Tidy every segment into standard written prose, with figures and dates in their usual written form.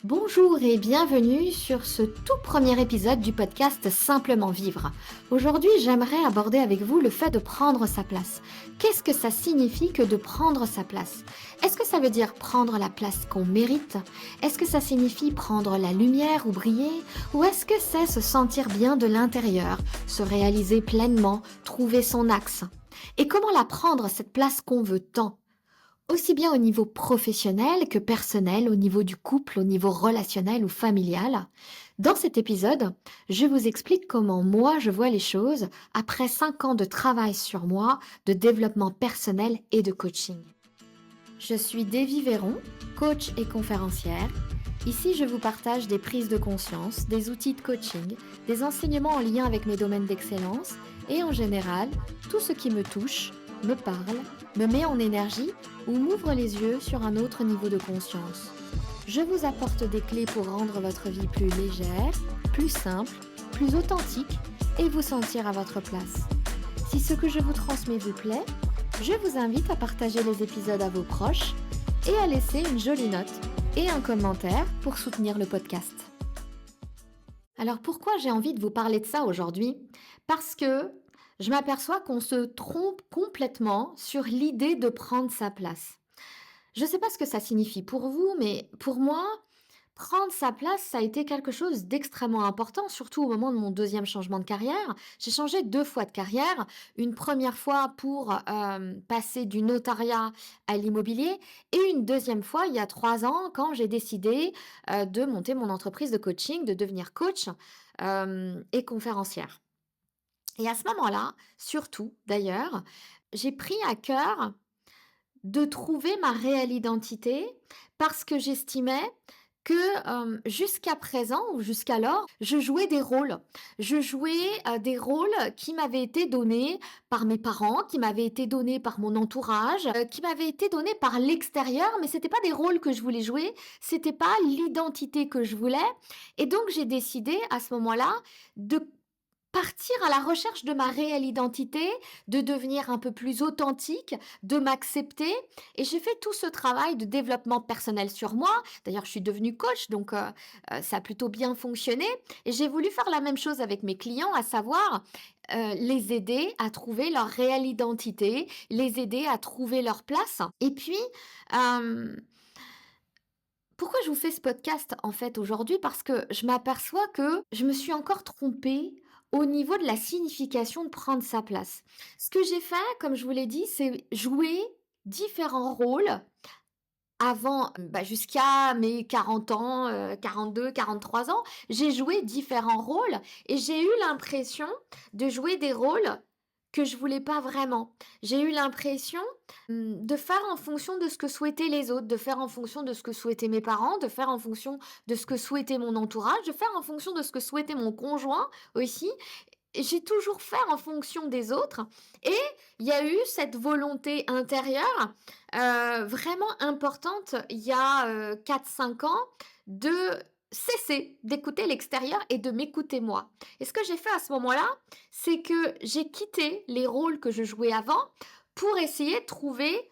Bonjour et bienvenue sur ce tout premier épisode du podcast Simplement Vivre. Aujourd'hui, j'aimerais aborder avec vous le fait de prendre sa place. Qu'est-ce que ça signifie que de prendre sa place? Est-ce que ça veut dire prendre la place qu'on mérite? Est-ce que ça signifie prendre la lumière ou briller? Ou est-ce que c'est se sentir bien de l'intérieur, se réaliser pleinement, trouver son axe? Et comment la prendre, cette place qu'on veut tant? Aussi bien au niveau professionnel que personnel, au niveau du couple, au niveau relationnel ou familial. Dans cet épisode, je vous explique comment moi je vois les choses après 5 ans de travail sur moi, de développement personnel et de coaching. Je suis Davy Véron, coach et conférencière. Ici, je vous partage des prises de conscience, des outils de coaching, des enseignements en lien avec mes domaines d'excellence et en général, tout ce qui me touche, me parle, me met en énergie ou m'ouvre les yeux sur un autre niveau de conscience. Je vous apporte des clés pour rendre votre vie plus légère, plus simple, plus authentique et vous sentir à votre place. Si ce que je vous transmets vous plaît, je vous invite à partager les épisodes à vos proches et à laisser une jolie note et un commentaire pour soutenir le podcast. Alors pourquoi j'ai envie de vous parler de ça aujourd'hui? Parce que je m'aperçois qu'on se trompe complètement sur l'idée de prendre sa place. Je ne sais pas ce que ça signifie pour vous, mais pour moi, prendre sa place, ça a été quelque chose d'extrêmement important, surtout au moment de mon deuxième changement de carrière. J'ai changé 2 fois de carrière. Une première fois pour, passer du notariat à l'immobilier et une deuxième fois il y a 3 ans quand j'ai décidé, de monter mon entreprise de coaching, de devenir coach, et conférencière. Et à ce moment-là, surtout d'ailleurs, j'ai pris à cœur de trouver ma réelle identité parce que j'estimais que, jusqu'à présent ou jusqu'alors, je jouais des rôles. Je jouais, des rôles qui m'avaient été donnés par mes parents, qui m'avaient été donnés par mon entourage, qui m'avaient été donnés par l'extérieur, mais c'était pas des rôles que je voulais jouer, c'était pas l'identité que je voulais et donc j'ai décidé à ce moment-là de partir à la recherche de ma réelle identité, de devenir un peu plus authentique, de m'accepter et j'ai fait tout ce travail de développement personnel sur moi. D'ailleurs, je suis devenue coach donc ça a plutôt bien fonctionné et j'ai voulu faire la même chose avec mes clients, à savoir, les aider à trouver leur réelle identité, les aider à trouver leur place et puis, hem, pourquoi je vous fais ce podcast en fait aujourd'hui? Parce que je m'aperçois que je me suis encore trompée au niveau de la signification de prendre sa place. Ce que j'ai fait, comme je vous l'ai dit, c'est jouer différents rôles avant, jusqu'à mes 40 ans, 42-43 ans. J'ai joué différents rôles et j'ai eu l'impression de jouer des rôles que je voulais pas vraiment. J'ai eu l'impression, de faire en fonction de ce que souhaitaient les autres, de faire en fonction de ce que souhaitaient mes parents, de faire en fonction de ce que souhaitait mon entourage, de faire en fonction de ce que souhaitait mon conjoint aussi. Et j'ai toujours fait en fonction des autres et il y a eu cette volonté intérieure, vraiment importante il y a, 4-5 ans de cesser d'écouter l'extérieur et de m'écouter moi. Et ce que j'ai fait à ce moment-là, c'est que j'ai quitté les rôles que je jouais avant pour essayer de trouver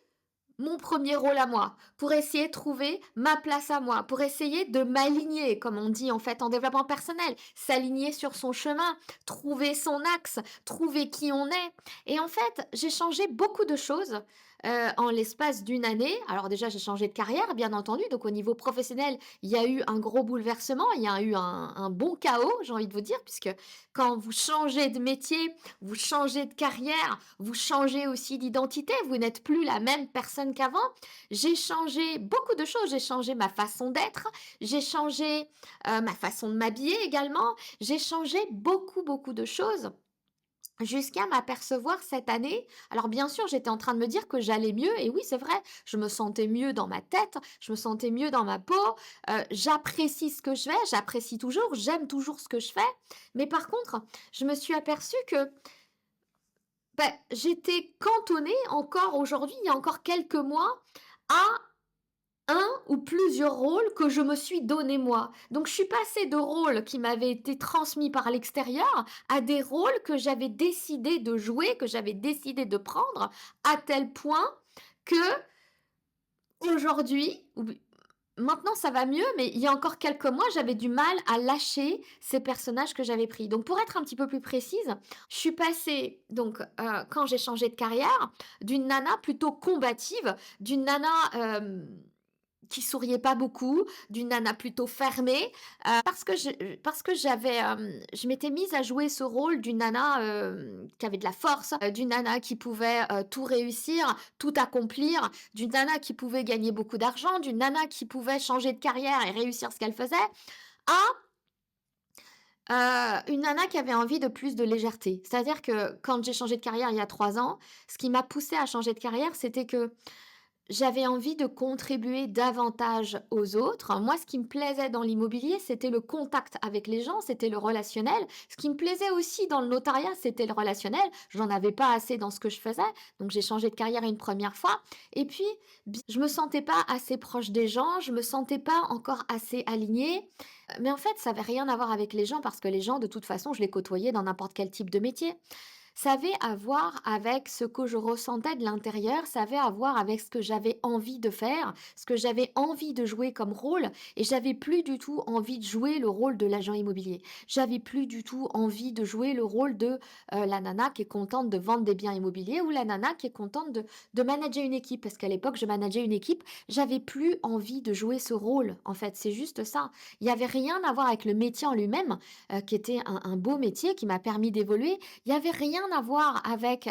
mon premier rôle à moi, pour essayer de trouver ma place à moi, pour essayer de m'aligner, comme on dit en fait en développement personnel, s'aligner sur son chemin, trouver son axe, trouver qui on est. Et en fait, j'ai changé beaucoup de choses en l'espace d'une année. Alors déjà, j'ai changé de carrière, bien entendu. Donc au niveau professionnel, il y a eu un gros bouleversement, il y a eu un bon chaos, j'ai envie de vous dire, puisque quand vous changez de métier, vous changez de carrière, vous changez aussi d'identité, vous n'êtes plus la même personne qu'avant. J'ai changé beaucoup de choses, j'ai changé ma façon d'être, j'ai changé, ma façon de m'habiller également. J'ai changé beaucoup, beaucoup de choses jusqu'à m'apercevoir cette année alors bien sûr, j'étais en train de me dire que j'allais mieux et oui, c'est vrai, je me sentais mieux dans ma tête, je me sentais mieux dans ma peau, j'apprécie ce que je fais, j'apprécie toujours, j'aime toujours ce que je fais. Mais par contre, je me suis aperçue que j'étais cantonnée encore aujourd'hui, il y a encore quelques mois, à un ou plusieurs rôles que je me suis donné moi. Donc je suis passée de rôles qui m'avaient été transmis par l'extérieur à des rôles que j'avais décidé de jouer, que j'avais décidé de prendre, à tel point que aujourd'hui Maintenant, ça va mieux, mais il y a encore quelques mois, j'avais du mal à lâcher ces personnages que j'avais pris. Donc, pour être un petit peu plus précise, je suis passée, donc, quand j'ai changé de carrière, d'une nana plutôt combative, d'une nana qui souriait pas beaucoup, d'une nana plutôt fermée, parce que je m'étais mise à jouer ce rôle d'une nana, qui avait de la force, d'une nana qui pouvait, tout réussir, tout accomplir, d'une nana qui pouvait gagner beaucoup d'argent, d'une nana qui pouvait changer de carrière et réussir ce qu'elle faisait, une nana qui avait envie de plus de légèreté. C'est-à-dire que quand j'ai changé de carrière il y a 3 ans, ce qui m'a poussée à changer de carrière, c'était que j'avais envie de contribuer davantage aux autres. Moi, ce qui me plaisait dans l'immobilier, c'était le contact avec les gens, c'était le relationnel. Ce qui me plaisait aussi dans le notariat, c'était le relationnel. J'en avais pas assez dans ce que je faisais, donc j'ai changé de carrière une première fois. Et puis, je me sentais pas assez proche des gens, je me sentais pas encore assez alignée. Mais en fait, ça avait rien à voir avec les gens parce que les gens, de toute façon, je les côtoyais dans n'importe quel type de métier. Ça avait à voir avec ce que je ressentais de l'intérieur, ça avait à voir avec ce que j'avais envie de faire, ce que j'avais envie de jouer comme rôle, et j'avais plus du tout envie de jouer le rôle de l'agent immobilier. J'avais plus du tout envie de jouer le rôle de la nana qui est contente de vendre des biens immobiliers ou la nana qui est contente de manager une équipe, parce qu'à l'époque je manageais une équipe, j'avais plus envie de jouer ce rôle, en fait, c'est juste ça. Il n'y avait rien à voir avec le métier en lui-même, qui était un beau métier qui m'a permis d'évoluer. Il y avait rien à voir avec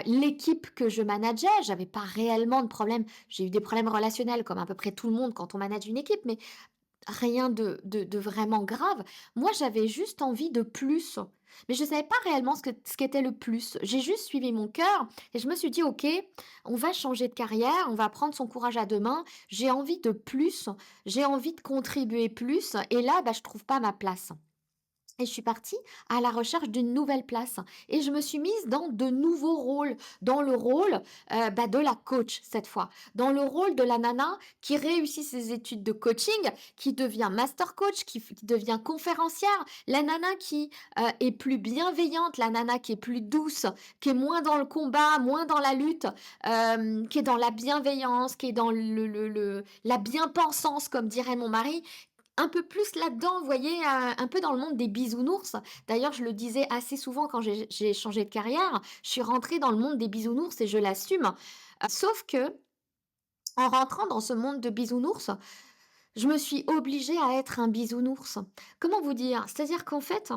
l'équipe que je manageais. J'avais pas réellement de problème. J'ai eu des problèmes relationnels comme à peu près tout le monde quand on manage une équipe, mais rien de vraiment grave. Moi, j'avais juste envie de plus. Mais je savais pas réellement ce qu'était le plus. J'ai juste suivi mon cœur et je me suis dit, OK, on va changer de carrière, on va prendre son courage à deux mains. J'ai envie de plus, j'ai envie de contribuer plus. Et là, bah, je trouve pas ma place. Et je suis partie à la recherche d'une nouvelle place et je me suis mise dans de nouveaux rôles, dans le rôle, bah, de la coach cette fois, dans le rôle de la nana qui réussit ses études de coaching, qui devient master coach, qui devient conférencière, la nana qui, est plus bienveillante, la nana qui est plus douce, qui est moins dans le combat, moins dans la lutte, qui est dans la bienveillance, qui est dans le la bien-pensance comme dirait mon mari, un peu plus là-dedans, vous voyez, un peu dans le monde des bisounours. D'ailleurs, je le disais assez souvent quand j'ai changé de carrière, je suis rentrée dans le monde des bisounours et je l'assume. Sauf que, en rentrant dans ce monde de bisounours, je me suis obligée à être un bisounours. Comment vous dire? C'est-à-dire qu'en fait,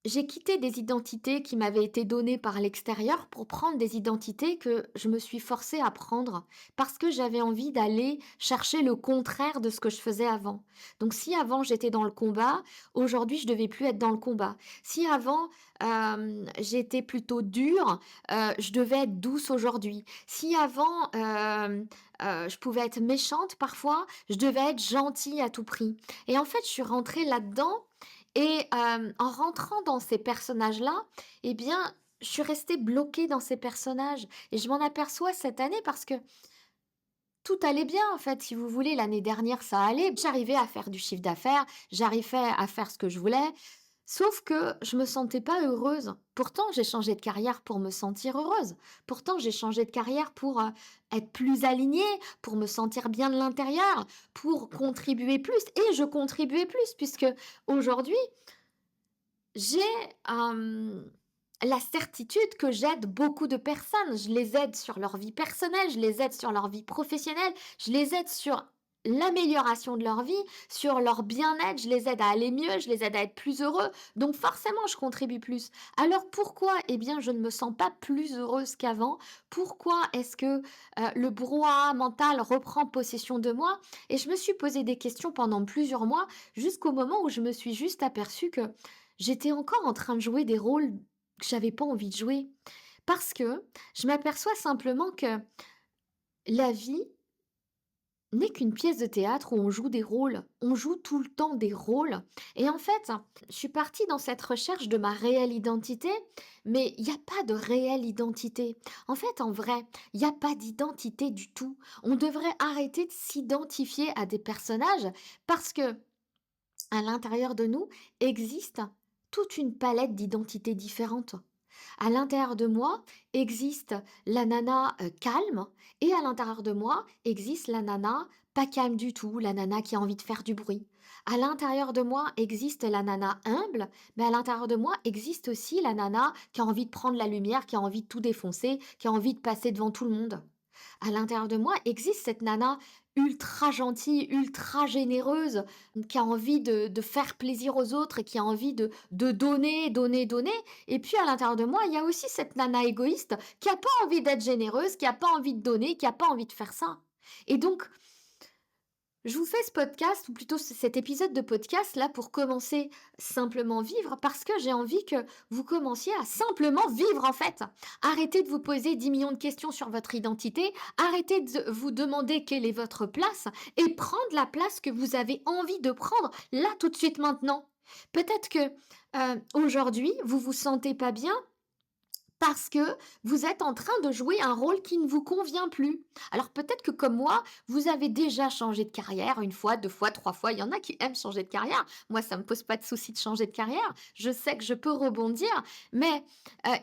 j'ai quitté des identités qui m'avaient été données par l'extérieur pour prendre des identités que je me suis forcée à prendre parce que j'avais envie d'aller chercher le contraire de ce que je faisais avant. Donc si avant j'étais dans le combat, aujourd'hui je devais plus être dans le combat. Si avant j'étais plutôt dure, je devais être douce aujourd'hui. Si avant je pouvais être méchante parfois, je devais être gentille à tout prix. Et en fait, je suis rentrée là-dedans et en rentrant dans ces personnages-là, eh bien, je suis restée bloquée dans ces personnages et je m'en aperçois cette année parce que tout allait bien en fait, si vous voulez. L'année dernière, ça allait. J'arrivais à faire du chiffre d'affaires, j'arrivais à faire ce que je voulais. Sauf que je me sentais pas heureuse. Pourtant, j'ai changé de carrière pour me sentir heureuse. Pourtant, j'ai changé de carrière pour être plus alignée, pour me sentir bien de l'intérieur, pour contribuer plus. Et je contribuais plus puisque aujourd'hui, j'ai la certitude que j'aide beaucoup de personnes. Je les aide sur leur vie personnelle, je les aide sur leur vie professionnelle, je les aide sur l'amélioration de leur vie, sur leur bien-être, je les aide à aller mieux, je les aide à être plus heureux. Donc forcément, je contribue plus. Alors pourquoi, eh bien, je ne me sens pas plus heureuse qu'avant? Pourquoi est-ce que le brouhaha mental reprend possession de moi? Et je me suis posé des questions pendant plusieurs mois, jusqu'au moment où je me suis juste aperçue que j'étais encore en train de jouer des rôles que j'avais pas envie de jouer. Parce que je m'aperçois simplement que la vie n'est qu'une pièce de théâtre où on joue des rôles. On joue tout le temps des rôles. Et en fait, je suis partie dans cette recherche de ma réelle identité, mais il n'y a pas de réelle identité. En fait, en vrai, il n'y a pas d'identité du tout. On devrait arrêter de s'identifier à des personnages parce que à l'intérieur de nous existe toute une palette d'identités différentes. À l'intérieur de moi existe la nana calme et à l'intérieur de moi existe la nana pas calme du tout, la nana qui a envie de faire du bruit. À l'intérieur de moi existe la nana humble, mais à l'intérieur de moi existe aussi la nana qui a envie de prendre la lumière, qui a envie de tout défoncer, qui a envie de passer devant tout le monde. À l'intérieur de moi existe cette nana ultra gentille, ultra généreuse, qui a envie de faire plaisir aux autres et qui a envie de donner, donner, donner. Et puis à l'intérieur de moi, il y a aussi cette nana égoïste qui a pas envie d'être généreuse, qui a pas envie de donner, qui a pas envie de faire ça. Et donc, je vous fais ce podcast, ou plutôt cet épisode de podcast là pour commencer simplement vivre, parce que j'ai envie que vous commenciez à simplement vivre en fait. Arrêtez de vous poser 10 millions de questions sur votre identité, arrêtez de vous demander quelle est votre place et prendre la place que vous avez envie de prendre là tout de suite maintenant. Peut-être que aujourd'hui vous vous sentez pas bien parce que vous êtes en train de jouer un rôle qui ne vous convient plus. Alors peut-être que comme moi, vous avez déjà changé de carrière une fois, deux fois, trois fois. Il y en a qui aiment changer de carrière. Moi, ça me pose pas de souci de changer de carrière. Je sais que je peux rebondir, mais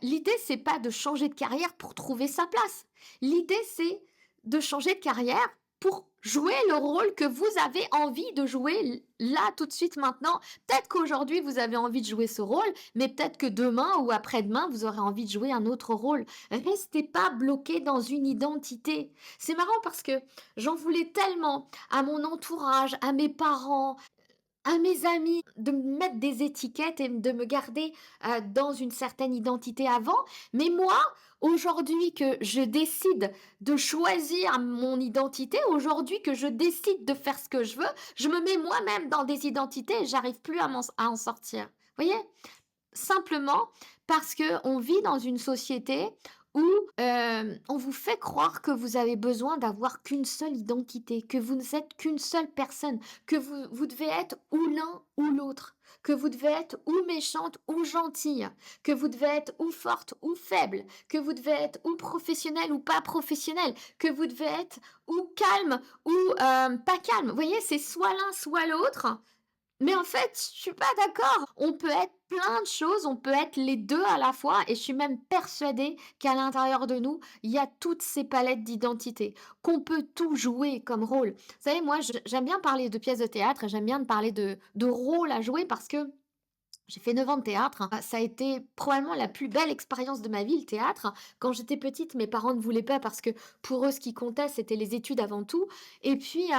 l'idée c'est pas de changer de carrière pour trouver sa place. L'idée c'est de changer de carrière pour jouer le rôle que vous avez envie de jouer là tout de suite maintenant. Peut-être qu'aujourd'hui vous avez envie de jouer ce rôle, mais peut-être que demain ou après-demain vous aurez envie de jouer un autre rôle. Restez pas bloqué dans une identité. C'est marrant parce que j'en voulais tellement à mon entourage, à mes parents, à mes amis, de me mettre des étiquettes et de me garder dans une certaine identité avant. Mais moi, aujourd'hui que je décide de choisir mon identité, aujourd'hui que je décide de faire ce que je veux, je me mets moi-même dans des identités et j'arrive plus à en sortir. Vous voyez? Simplement parce que on vit dans une société où on vous fait croire que vous avez besoin d'avoir qu'une seule identité, que vous n'êtes qu'une seule personne, que vous devez être ou l'un ou l'autre, que vous devez être ou méchante ou gentille, que vous devez être ou forte ou faible, que vous devez être ou professionnel ou pas professionnel, que vous devez être ou calme ou pas calme. Vous voyez, c'est soit l'un soit l'autre. Mais en fait, je suis pas d'accord. On peut être plein de choses, on peut être les deux à la fois et je suis même persuadée qu'à l'intérieur de nous, il y a toutes ces palettes d'identité, qu'on peut tout jouer comme rôle. Vous savez, moi, j'aime bien parler de pièces de théâtre et j'aime bien parler de rôle à jouer parce que j'ai fait 9 ans de théâtre. Ça a été probablement la plus belle expérience de ma vie, le théâtre. Quand j'étais petite, mes parents ne voulaient pas parce que pour eux, ce qui comptait, c'était les études avant tout. Et puis,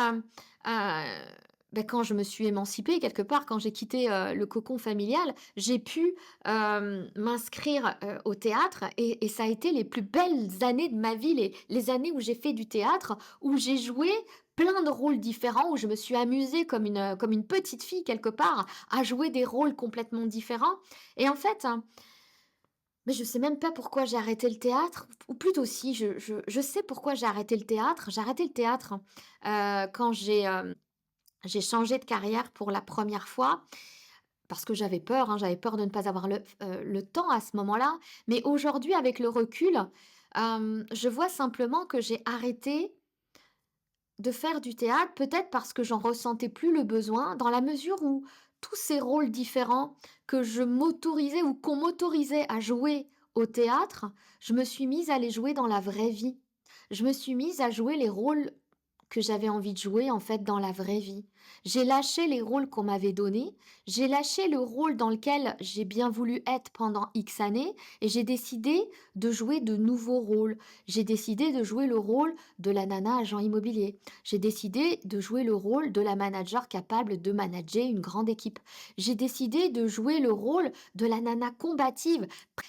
quand je me suis émancipée, quelque part, quand j'ai quitté le cocon familial, j'ai pu m'inscrire au théâtre et ça a été les plus belles années de ma vie, les années où j'ai fait du théâtre, où j'ai joué plein de rôles différents, où je me suis amusée comme une petite fille quelque part à jouer des rôles complètement différents. Et en fait, mais je sais même pas pourquoi j'ai arrêté le théâtre, ou plutôt si, je sais pourquoi j'ai arrêté le théâtre. J'ai arrêté le théâtre quand j'ai changé de carrière pour la première fois parce que j'avais peur de ne pas avoir le temps à ce moment-là. Mais aujourd'hui, avec le recul, je vois simplement que j'ai arrêté de faire du théâtre, peut-être parce que j'en ressentais plus le besoin, dans la mesure où tous ces rôles différents que je m'autorisais ou qu'on m'autorisait à jouer au théâtre, je me suis mise à les jouer dans la vraie vie. Je me suis mise à jouer les rôles que j'avais envie de jouer en fait dans la vraie vie. J'ai lâché les rôles qu'on m'avait donnés, j'ai lâché le rôle dans lequel j'ai bien voulu être pendant X années et j'ai décidé de jouer de nouveaux rôles. J'ai décidé de jouer le rôle de la nana agent immobilier. J'ai décidé de jouer le rôle de la manager capable de manager une grande équipe. J'ai décidé de jouer le rôle de la nana combative,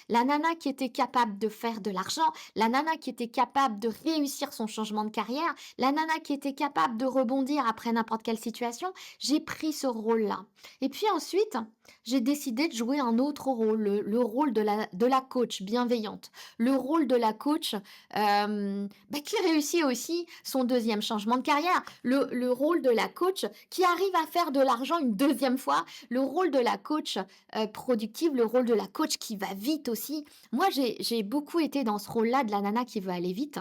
la nana qui était capable de faire de l'argent, la nana qui était capable de réussir son changement de carrière, la nana qui était capable de rebondir après n'importe quelle situation. J'ai pris ce rôle-là. Et puis ensuite, j'ai décidé de jouer un autre rôle, le rôle de la coach bienveillante, le rôle de la coach qui réussit aussi son deuxième changement de carrière, le rôle de la coach qui arrive à faire de l'argent une deuxième fois, le rôle de la coach productive, le rôle de la coach qui va vite aussi. Moi, j'ai beaucoup été dans ce rôle-là de la nana qui veut aller vite.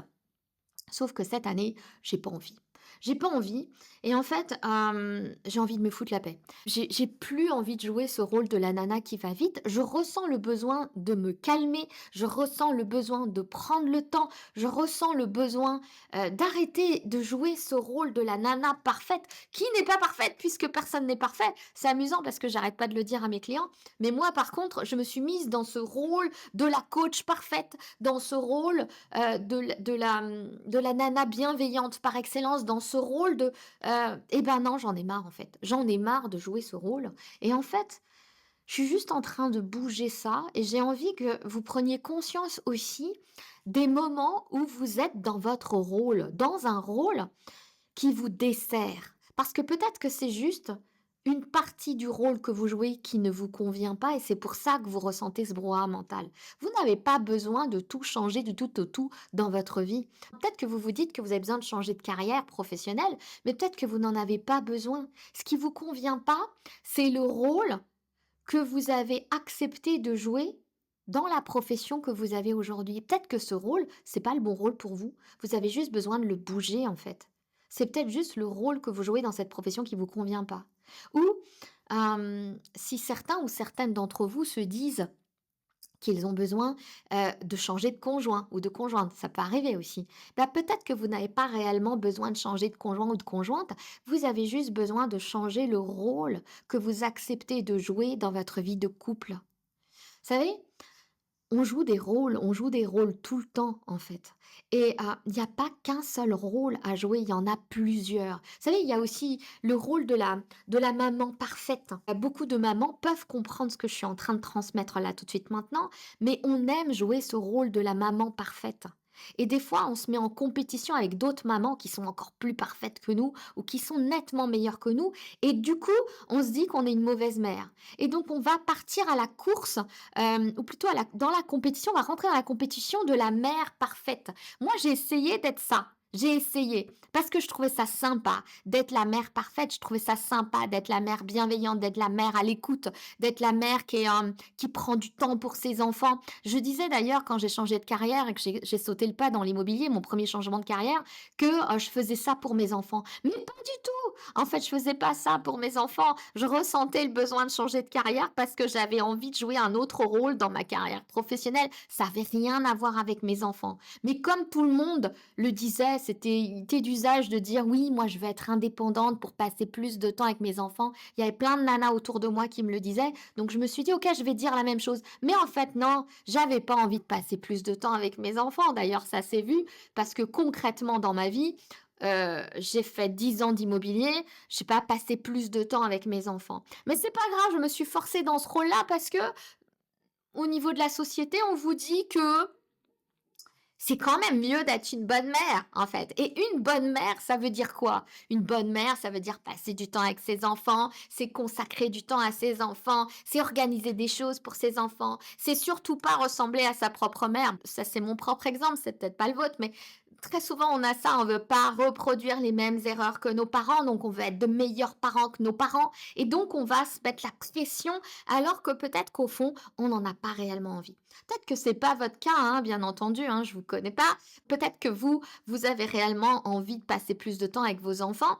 Sauf que cette année, j'ai pas envie. J'ai pas envie et en fait, j'ai envie de me foutre la paix. J'ai plus envie de jouer ce rôle de la nana qui va vite. Je ressens le besoin de me calmer, je ressens le besoin de prendre le temps, je ressens le besoin, d'arrêter de jouer ce rôle de la nana parfaite, qui n'est pas parfaite puisque personne n'est parfait. C'est amusant parce que j'arrête pas de le dire à mes clients, mais moi par contre, je me suis mise dans ce rôle de la coach parfaite, dans ce rôle, de la nana bienveillante par excellence, dans ce rôle de, eh ben non, j'en ai marre en fait. J'en ai marre de jouer ce rôle et en fait, je suis juste en train de bouger ça et j'ai envie que vous preniez conscience aussi des moments où vous êtes dans votre rôle, dans un rôle qui vous dessert. Parce que peut-être que c'est juste une partie du rôle que vous jouez qui ne vous convient pas et c'est pour ça que vous ressentez ce brouhaha mental. Vous n'avez pas besoin de tout changer du tout au tout dans votre vie. Peut-être que vous vous dites que vous avez besoin de changer de carrière professionnelle, mais peut-être que vous n'en avez pas besoin. Ce qui vous convient pas, c'est le rôle que vous avez accepté de jouer dans la profession que vous avez aujourd'hui. Peut-être que ce rôle, c'est pas le bon rôle pour vous. Vous avez juste besoin de le bouger en fait. C'est peut-être juste le rôle que vous jouez dans cette profession qui vous convient pas. Ou si certains ou certaines d'entre vous se disent qu'ils ont besoin de changer de conjoint ou de conjointe, ça peut arriver aussi. Bah, peut-être que vous n'avez pas réellement besoin de changer de conjoint ou de conjointe, vous avez juste besoin de changer le rôle que vous acceptez de jouer dans votre vie de couple. Vous savez, on joue des rôles tout le temps en fait. Et il y a pas qu'un seul rôle à jouer, il y en a plusieurs. Vous savez, il y a aussi le rôle de la maman parfaite. Beaucoup de mamans peuvent comprendre ce que je suis en train de transmettre là tout de suite maintenant, mais on aime jouer ce rôle de la maman parfaite. Et des fois, on se met en compétition avec d'autres mamans qui sont encore plus parfaites que nous ou qui sont nettement meilleures que nous. Et du coup, on se dit qu'on est une mauvaise mère. Et donc, on va partir à la course ou plutôt dans la compétition, on va rentrer dans la compétition de la mère parfaite. Moi, j'ai essayé d'être ça. J'ai essayé parce que je trouvais ça sympa d'être la mère parfaite. Je trouvais ça sympa d'être la mère bienveillante, d'être la mère à l'écoute, d'être la mère qui prend du temps pour ses enfants. Je disais d'ailleurs quand j'ai changé de carrière et que j'ai sauté le pas dans l'immobilier, mon premier changement de carrière, que je faisais ça pour mes enfants. Mais pas du tout. En fait, je faisais pas ça pour mes enfants. Je ressentais le besoin de changer de carrière parce que j'avais envie de jouer un autre rôle dans ma carrière professionnelle. Ça avait rien à voir avec mes enfants. Mais comme tout le monde le disait, il était d'usage de dire oui, moi je veux être indépendante pour passer plus de temps avec mes enfants. Il y avait plein de nanas autour de moi qui me le disaient. Donc je me suis dit ok, je vais dire la même chose. Mais en fait non, j'avais pas envie de passer plus de temps avec mes enfants. D'ailleurs, ça s'est vu parce que concrètement dans ma vie, j'ai fait 10 ans d'immobilier, j'ai pas passé plus de temps avec mes enfants. Mais c'est pas grave, je me suis forcée dans ce rôle-là parce que au niveau de la société, on vous dit que c'est quand même mieux d'être une bonne mère, en fait. Et une bonne mère, ça veut dire quoi? Une bonne mère, ça veut dire passer du temps avec ses enfants, c'est consacrer du temps à ses enfants, c'est organiser des choses pour ses enfants, c'est surtout pas ressembler à sa propre mère. Ça, c'est mon propre exemple, c'est peut-être pas le vôtre, mais très souvent, on a ça, on veut pas reproduire les mêmes erreurs que nos parents, donc on veut être de meilleurs parents que nos parents, et donc on va se mettre la pression, alors que peut-être qu'au fond, on n'en a pas réellement envie. Peut-être que c'est pas votre cas, hein, bien entendu, hein, je vous connais pas. Peut-être que vous avez réellement envie de passer plus de temps avec vos enfants.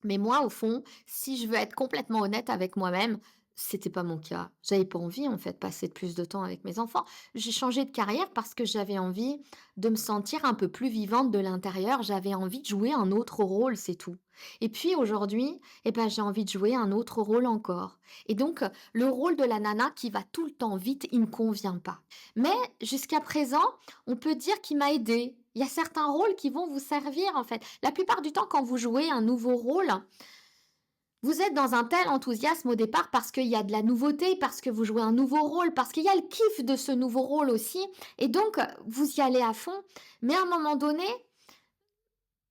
Mais moi, au fond, si je veux être complètement honnête avec moi-même, c'était pas mon cas. J'avais pas envie, en fait, de passer plus de temps avec mes enfants. J'ai changé de carrière parce que j'avais envie de me sentir un peu plus vivante de l'intérieur. J'avais envie de jouer un autre rôle, c'est tout. Et puis aujourd'hui, eh ben, j'ai envie de jouer un autre rôle encore. Et donc, le rôle de la nana qui va tout le temps vite, il me convient pas. Mais jusqu'à présent, on peut dire qu'il m'a aidé. Il y a certains rôles qui vont vous servir, en fait. La plupart du temps, quand vous jouez un nouveau rôle, vous êtes dans un tel enthousiasme au départ parce qu'il y a de la nouveauté, parce que vous jouez un nouveau rôle, parce qu'il y a le kiff de ce nouveau rôle aussi. Et donc, vous y allez à fond. Mais à un moment donné,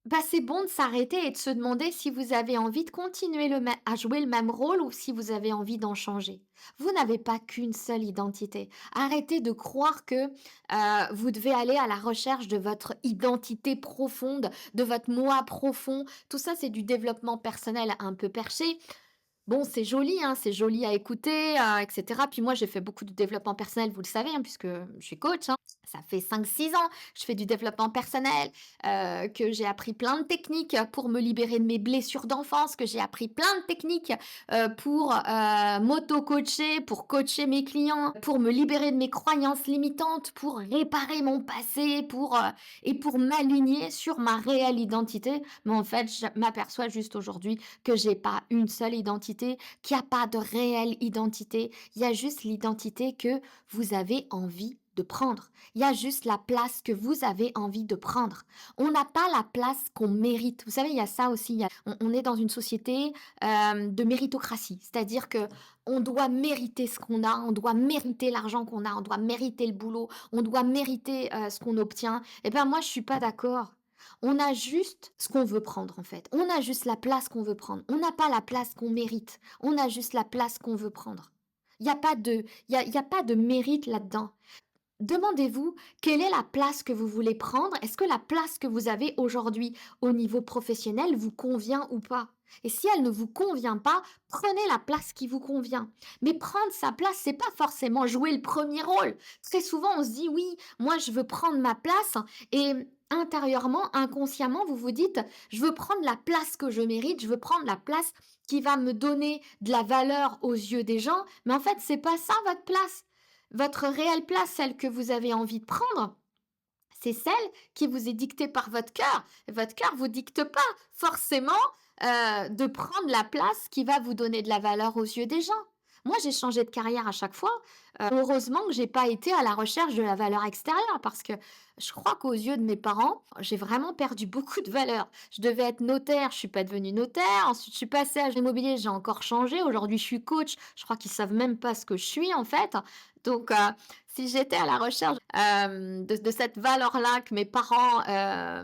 bah, c'est bon de s'arrêter et de se demander si vous avez envie de continuer à jouer le même rôle ou si vous avez envie d'en changer. Vous n'avez pas qu'une seule identité. Arrêtez de croire que vous devez aller à la recherche de votre identité profonde, de votre moi profond. Tout ça, c'est du développement personnel un peu perché. Bon, c'est joli, hein, c'est joli à écouter, etc. Puis moi, j'ai fait beaucoup de développement personnel, vous le savez, hein, puisque je suis coach, hein. Ça fait 5, 6 ans que je fais du développement personnel, que j'ai appris plein de techniques pour me libérer de mes blessures d'enfance, que j'ai appris plein de techniques, pour, m'auto-coacher, pour coacher mes clients, pour me libérer de mes croyances limitantes, pour réparer mon passé, et pour m'aligner sur ma réelle identité. Mais en fait, je m'aperçois juste aujourd'hui que j'ai pas une seule identité, qu'il y a pas de réelle identité. Il y a juste l'identité que vous avez envie de prendre. Il y a juste la place que vous avez envie de prendre. On n'a pas la place qu'on mérite. Vous savez, il y a ça aussi. On est dans une société de méritocratie, c'est-à-dire que on doit mériter ce qu'on a, on doit mériter l'argent qu'on a, on doit mériter le boulot, on doit mériter ce qu'on obtient. Eh bien, moi, je suis pas d'accord. On a juste ce qu'on veut prendre en fait. On a juste la place qu'on veut prendre. On n'a pas la place qu'on mérite. On a juste la place qu'on veut prendre. Il n'y a pas de, il y a pas de mérite là-dedans. Demandez-vous quelle est la place que vous voulez prendre. Est-ce que la place que vous avez aujourd'hui au niveau professionnel vous convient ou pas? Et si elle ne vous convient pas, prenez la place qui vous convient. Mais prendre sa place, c'est pas forcément jouer le premier rôle. Très souvent, on se dit oui, moi je veux prendre ma place et intérieurement, inconsciemment, vous vous dites je veux prendre la place que je mérite, je veux prendre la place qui va me donner de la valeur aux yeux des gens. Mais en fait, c'est pas ça votre place. Votre réelle place, celle que vous avez envie de prendre, c'est celle qui vous est dictée par votre cœur. Votre cœur vous dicte pas forcément de prendre la place qui va vous donner de la valeur aux yeux des gens. Moi, j'ai changé de carrière à chaque fois. Heureusement que j'ai pas été à la recherche de la valeur extérieure parce que je crois qu'aux yeux de mes parents, j'ai vraiment perdu beaucoup de valeur. Je devais être notaire, je suis pas devenue notaire. Ensuite, je suis passée à l'immobilier, j'ai encore changé. Aujourd'hui, je suis coach. Je crois qu'ils savent même pas ce que je suis en fait. Donc, si j'étais à la recherche de cette valeur-là que mes parents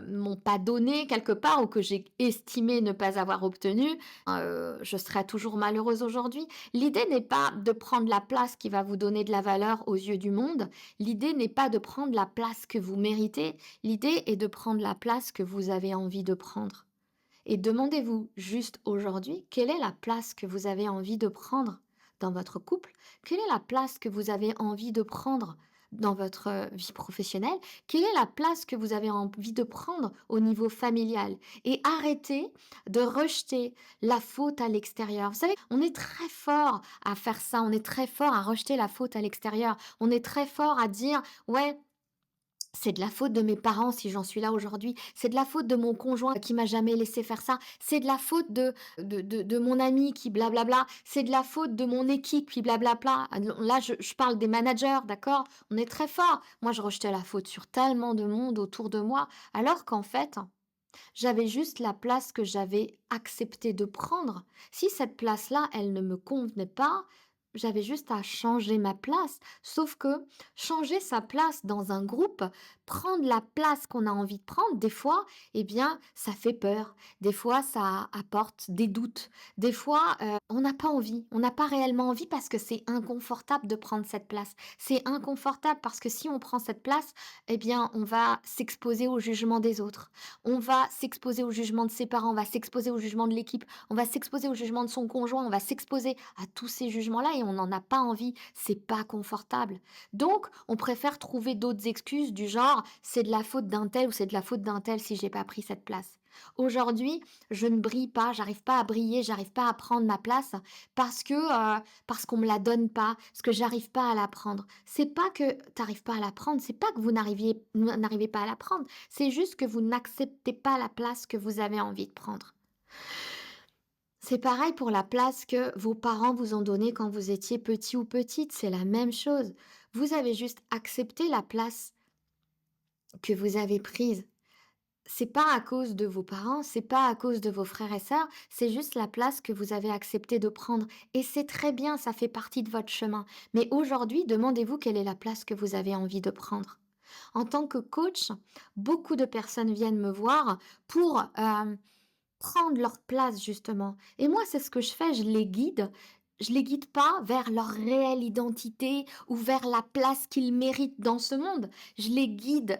m'ont pas donnée quelque part ou que j'ai estimé ne pas avoir obtenue, je serais toujours malheureuse aujourd'hui. L'idée n'est pas de prendre la place qui va vous donner de la valeur aux yeux du monde. L'idée n'est pas de prendre la place que vous méritez. L'idée est de prendre la place que vous avez envie de prendre. Et demandez-vous juste aujourd'hui, quelle est la place que vous avez envie de prendre dans votre couple? Quelle est la place que vous avez envie de prendre dans votre vie professionnelle? Quelle est la place que vous avez envie de prendre au niveau familial? Et arrêtez de rejeter la faute à l'extérieur. Vous savez, on est très fort à faire ça, on est très fort à rejeter la faute à l'extérieur. On est très fort à dire, ouais, c'est de la faute de mes parents si j'en suis là aujourd'hui. C'est de la faute de mon conjoint qui m'a jamais laissé faire ça. C'est de la faute de mon ami qui blablabla. C'est de la faute de mon équipe qui blablabla. Là, je parle des managers, d'accord? On est très fort. Moi, je rejetais la faute sur tellement de monde autour de moi, alors qu'en fait, j'avais juste la place que j'avais accepté de prendre. Si cette place-là, elle ne me convenait pas, j'avais juste à changer ma place. Sauf que changer sa place dans un groupe, prendre la place qu'on a envie de prendre, des fois, eh bien, ça fait peur. Des fois, ça apporte des doutes. Des fois, on n'a pas envie. On n'a pas réellement envie parce que c'est inconfortable de prendre cette place. C'est inconfortable parce que si on prend cette place, eh bien, on va s'exposer au jugement des autres. On va s'exposer au jugement de ses parents, on va s'exposer au jugement de l'équipe, on va s'exposer au jugement de son conjoint, on va s'exposer à tous ces jugements-là et on n'en a pas envie, c'est pas confortable. Donc, on préfère trouver d'autres excuses du genre c'est de la faute d'un tel ou c'est de la faute d'un tel si j'ai pas pris cette place. Aujourd'hui, je ne brille pas, j'arrive pas à briller, j'arrive pas à prendre ma place parce qu'on me la donne pas, parce que j'arrive pas à la prendre. C'est pas que t'arrives pas à la prendre, c'est pas que vous n'arrivez pas à la prendre, c'est juste que vous n'acceptez pas la place que vous avez envie de prendre. C'est pareil pour la place que vos parents vous ont donnée quand vous étiez petit ou petite, c'est la même chose. Vous avez juste accepté la place que vous avez prise. C'est pas à cause de vos parents, c'est pas à cause de vos frères et sœurs, c'est juste la place que vous avez accepté de prendre. Et c'est très bien, ça fait partie de votre chemin. Mais aujourd'hui, demandez-vous quelle est la place que vous avez envie de prendre. En tant que coach, beaucoup de personnes viennent me voir pour prendre leur place justement. Et moi, c'est ce que je fais, je les guide. Je les guide pas vers leur réelle identité ou vers la place qu'ils méritent dans ce monde. Je les guide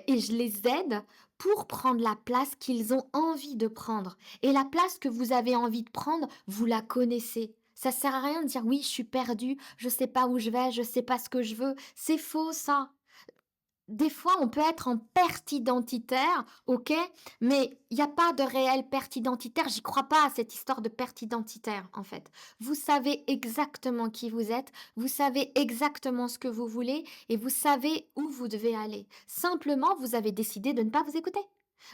et je les aide pour prendre la place qu'ils ont envie de prendre. Et la place que vous avez envie de prendre, vous la connaissez. Ça sert à rien de dire oui, je suis perdu, je sais pas où je vais, je sais pas ce que je veux. C'est faux ça. des fois, on peut être en perte identitaire, OK, mais il y a pas de réelle perte identitaire. J'y crois pas à cette histoire de perte identitaire, en fait. Vous savez exactement qui vous êtes, vous savez exactement ce que vous voulez et vous savez où vous devez aller. Simplement, vous avez décidé de ne pas vous écouter.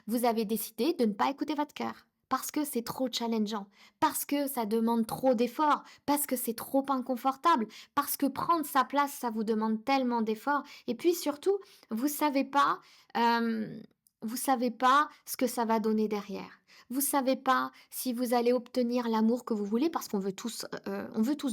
Vous avez décidé de ne pas écouter votre cœur parce que c'est trop challengeant, parce que ça demande trop d'efforts, parce que c'est trop inconfortable, parce que prendre sa place, ça vous demande tellement d'efforts et puis surtout, vous savez pas, hem, vous savez pas ce que ça va donner derrière. Vous savez pas si vous allez obtenir l'amour que vous voulez parce on veut tous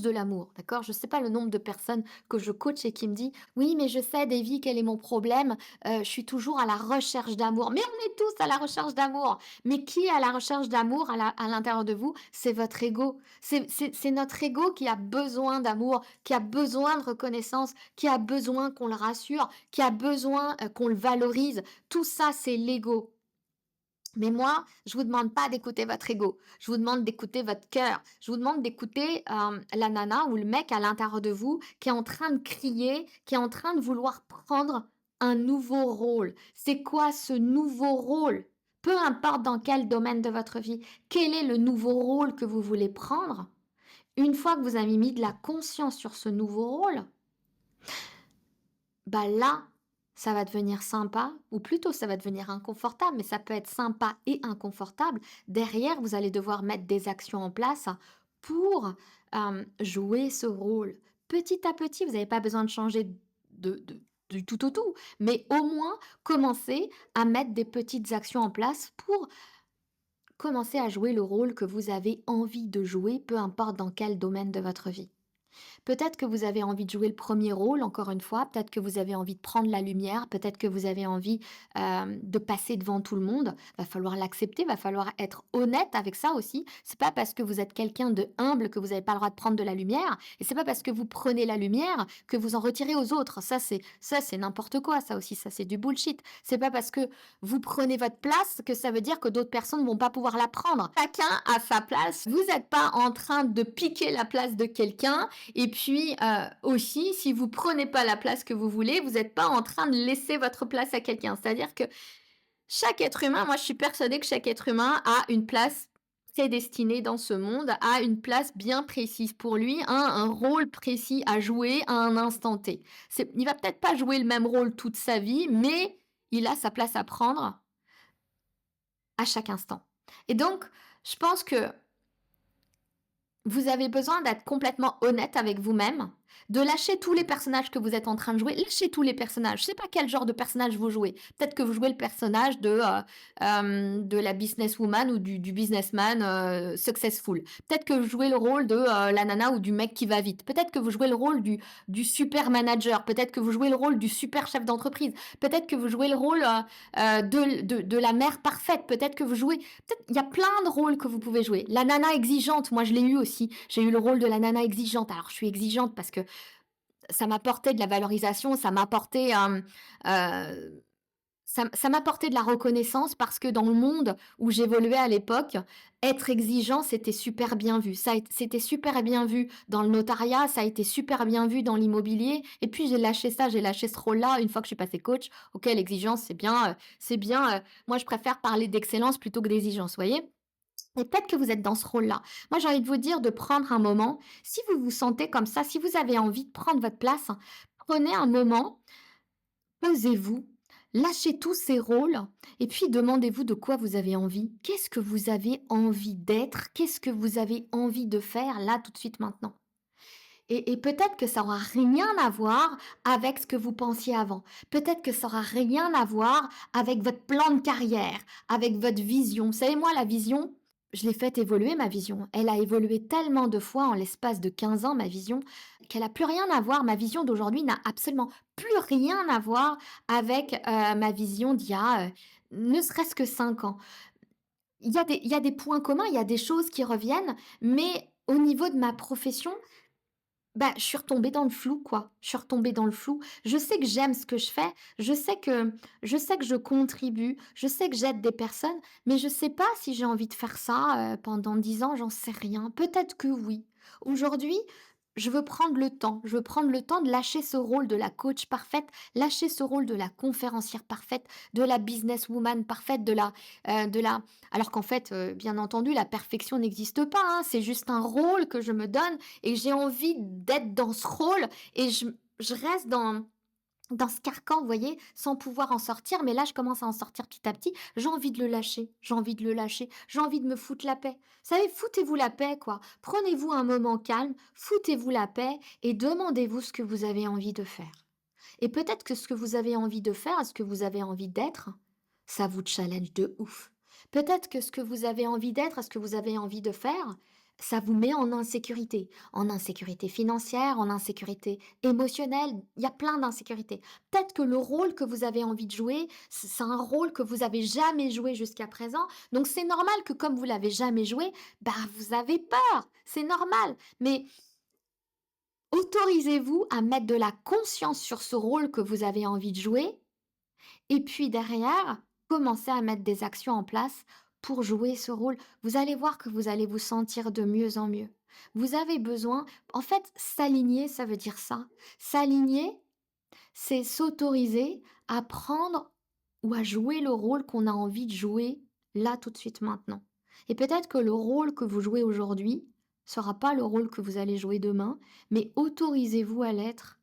de l'amour, d'accord? Je sais pas le nombre de personnes que je coach et qui me dit: «Oui, mais je sais Davy quel est mon problème, je suis toujours à la recherche d'amour». Mais on est tous à la recherche d'amour. Mais qui est à la recherche d'amour à l'intérieur de vous? C'est votre ego. C'est notre ego qui a besoin d'amour, qui a besoin de reconnaissance, qui a besoin qu'on le rassure, qui a besoin, qu'on le valorise. Tout ça, c'est l'ego. Mais moi, je vous demande pas d'écouter votre ego. Je vous demande d'écouter votre cœur. Je vous demande d'écouter, la nana ou le mec à l'intérieur de vous qui est en train de crier, qui est en train de vouloir prendre un nouveau rôle. C'est quoi ce nouveau rôle? Peu importe dans quel domaine de votre vie, quel est le nouveau rôle que vous voulez prendre? Une fois que vous avez mis de la conscience sur ce nouveau rôle, bah là, ça va devenir sympa, ou plutôt ça va devenir inconfortable, mais ça peut être sympa et inconfortable. Derrière, vous allez devoir mettre des actions en place pour jouer ce rôle. Petit à petit, vous n'avez pas besoin de changer du tout au tout, mais au moins commencer à mettre des petites actions en place pour commencer à jouer le rôle que vous avez envie de jouer, peu importe dans quel domaine de votre vie. Peut-être que vous avez envie de jouer le premier rôle, encore une fois, peut-être que vous avez envie de prendre la lumière, peut-être que vous avez envie, de passer devant tout le monde. Va falloir l'accepter, va falloir être honnête avec ça aussi. C'est pas parce que vous êtes quelqu'un de humble que vous n'avez pas le droit de prendre de la lumière et c'est pas parce que vous prenez la lumière que vous en retirez aux autres. Ça c'est n'importe quoi, ça aussi, ça c'est du bullshit. C'est pas parce que vous prenez votre place que ça veut dire que d'autres personnes ne vont pas pouvoir la prendre. Chacun a sa place. Vous n'êtes pas en train de piquer la place de quelqu'un et puis, aussi, si vous prenez pas la place que vous voulez, vous n'êtes pas en train de laisser votre place à quelqu'un. C'est-à-dire que chaque être humain, moi je suis persuadée que chaque être humain a une place prédestinée dans ce monde, a une place bien précise pour lui, un rôle précis à jouer à un instant T. Il va peut-être pas jouer le même rôle toute sa vie, mais il a sa place à prendre à chaque instant. Et donc, je pense que vous avez besoin d'être complètement honnête avec vous-même, de lâcher tous les personnages que vous êtes en train de jouer. Lâchez tous les personnages. Je sais pas quel genre de personnage vous jouez. Peut-être que vous jouez le personnage de la businesswoman ou du businessman successful. Peut-être que vous jouez le rôle de la nana ou du mec qui va vite. Peut-être que vous jouez le rôle du super manager. Peut-être que vous jouez le rôle du super chef d'entreprise. Peut-être que vous jouez le rôle de la mère parfaite. Peut-être que vous jouez... Peut-être il y a plein de rôles que vous pouvez jouer. La nana exigeante, moi je l'ai eu aussi. J'ai eu le rôle de la nana exigeante. Alors je suis exigeante parce que ça m'apportait de la valorisation, ça m'apportait ça m'apportait de la reconnaissance parce que dans le monde où j'évoluais à l'époque, être exigeant, c'était super bien vu. C'était super bien vu dans le notariat, ça a été super bien vu dans l'immobilier. Et puis j'ai lâché ça, j'ai lâché ce rôle-là une fois que je suis passée coach. Ok, l'exigence, c'est bien, c'est bien. Moi, je préfère parler d'excellence plutôt que d'exigence, vous voyez? Et peut-être que vous êtes dans ce rôle-là. Moi, j'ai envie de vous dire de prendre un moment. Si vous vous sentez comme ça, si vous avez envie de prendre votre place, prenez un moment, posez-vous, lâchez tous ces rôles et puis demandez-vous de quoi vous avez envie. Qu'est-ce que vous avez envie d'être? Qu'est-ce que vous avez envie de faire là, tout de suite, maintenant? Et peut-être que ça aura rien à voir avec ce que vous pensiez avant. Peut-être que ça aura rien à voir avec votre plan de carrière, avec votre vision. Vous savez, moi, la vision, je l'ai faite évoluer, ma vision. Elle a évolué tellement de fois en l'espace de 15 ans, ma vision, qu'elle a plus rien à voir. Ma vision d'aujourd'hui n'a absolument plus rien à voir avec ma vision d'il y a ne serait-ce que 5 ans. Il y a des points communs, il y a des choses qui reviennent, mais au niveau de ma profession, bah, je suis retombée dans le flou, quoi. Je suis retombée dans le flou. Je sais que j'aime ce que je fais, je sais que je contribue, je sais que j'aide des personnes, mais je sais pas si j'ai envie de faire ça, pendant 10 ans, j'en sais rien. Peut-être que oui. Aujourd'hui, je veux prendre le temps. Je veux prendre le temps de lâcher ce rôle de la coach parfaite, lâcher ce rôle de la conférencière parfaite, de la businesswoman parfaite, de la alors qu'en fait, bien entendu, la perfection n'existe pas, hein. C'est juste un rôle que je me donne et j'ai envie d'être dans ce rôle et je reste dans ce carcan, vous voyez, sans pouvoir en sortir, mais là, je commence à en sortir petit à petit. J'ai envie de le lâcher, j'ai envie de le lâcher, j'ai envie de me foutre la paix. Vous savez, foutez-vous la paix, quoi. Prenez-vous un moment calme, foutez-vous la paix et demandez-vous ce que vous avez envie de faire. Et peut-être que ce que vous avez envie de faire, ce que vous avez envie d'être, ça vous challenge de ouf. Peut-être que ce que vous avez envie d'être, ce que vous avez envie de faire, ça vous met en insécurité financière, en insécurité émotionnelle, il y a plein d'insécurités. Peut-être que le rôle que vous avez envie de jouer, c'est un rôle que vous avez jamais joué jusqu'à présent. Donc c'est normal que comme vous l'avez jamais joué, bah vous avez peur. C'est normal. Mais autorisez-vous à mettre de la conscience sur ce rôle que vous avez envie de jouer et puis derrière, commencez à mettre des actions en place pour jouer ce rôle. Vous allez voir que vous allez vous sentir de mieux en mieux. Vous avez besoin, en fait, s'aligner, ça veut dire ça. S'aligner, c'est s'autoriser à prendre ou à jouer le rôle qu'on a envie de jouer là tout de suite maintenant. Et peut-être que le rôle que vous jouez aujourd'hui sera pas le rôle que vous allez jouer demain, mais autorisez-vous à l'être.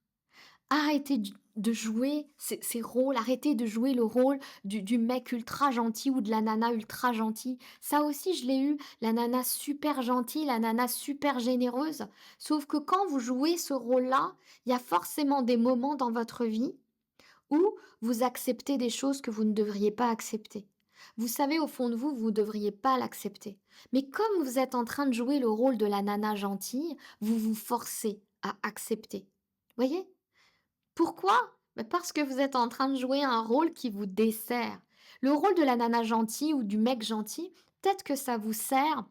Arrêtez de jouer ces rôles, arrêtez de jouer le rôle du mec ultra gentil ou de la nana ultra gentille. Ça aussi, je l'ai eu, la nana super gentille, la nana super généreuse. Sauf que quand vous jouez ce rôle-là, il y a forcément des moments dans votre vie où vous acceptez des choses que vous ne devriez pas accepter. Vous savez, au fond de vous, vous ne devriez pas l'accepter. Mais comme vous êtes en train de jouer le rôle de la nana gentille, vous vous forcez à accepter. Voyez? Pourquoi? Bah, parce que vous êtes en train de jouer un rôle qui vous dessert. Le rôle de la nana gentille ou du mec gentil, peut-être que ça vous sert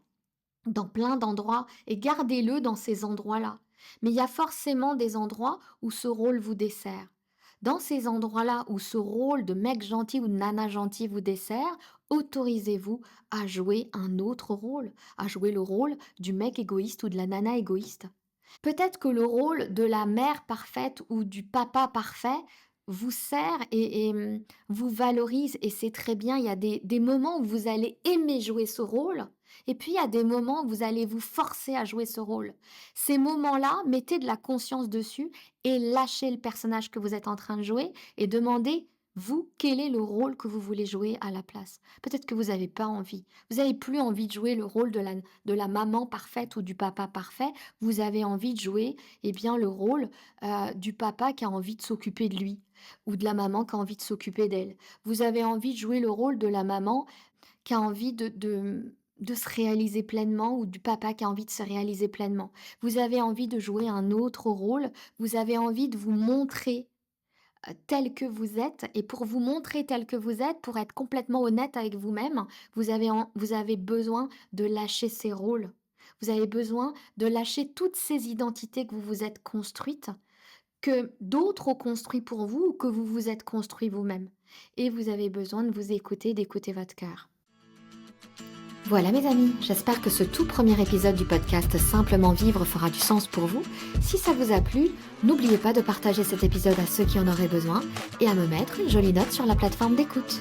dans plein d'endroits et gardez-le dans ces endroits-là. Mais il y a forcément des endroits où ce rôle vous dessert. Dans ces endroits-là où ce rôle de mec gentil ou de nana gentil vous dessert, autorisez-vous à jouer un autre rôle, à jouer le rôle du mec égoïste ou de la nana égoïste. Peut-être que le rôle de la mère parfaite ou du papa parfait vous sert et vous valorise et c'est très bien. Il y a des moments où vous allez aimer jouer ce rôle et puis il y a des moments où vous allez vous forcer à jouer ce rôle. Ces moments-là, mettez de la conscience dessus et lâchez le personnage que vous êtes en train de jouer et demandez, vous, quel est le rôle que vous voulez jouer à la place. Peut-être que vous n'avez pas envie. Vous n'avez plus envie de jouer le rôle de la maman parfaite ou du papa parfait. Vous avez envie de jouer bien, le rôle du papa qui a envie de s'occuper de lui ou de la maman qui a envie de s'occuper d'elle. Vous avez envie de jouer le rôle de la maman qui a envie de se réaliser pleinement ou du papa qui a envie de se réaliser pleinement. Vous avez envie de jouer un autre rôle. Vous avez envie de vous montrer tel que vous êtes et pour vous montrer tel que vous êtes, pour être complètement honnête avec vous-même, vous avez besoin de lâcher ces rôles. Vous avez besoin de lâcher toutes ces identités que vous vous êtes construites, que d'autres ont construit pour vous ou que vous vous êtes construit vous-même. Et vous avez besoin de vous écouter, d'écouter votre cœur. Voilà mes amis, j'espère que ce tout premier épisode du podcast Simplement Vivre fera du sens pour vous. Si ça vous a plu, n'oubliez pas de partager cet épisode à ceux qui en auraient besoin et à me mettre une jolie note sur la plateforme d'écoute.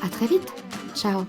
À très vite, ciao.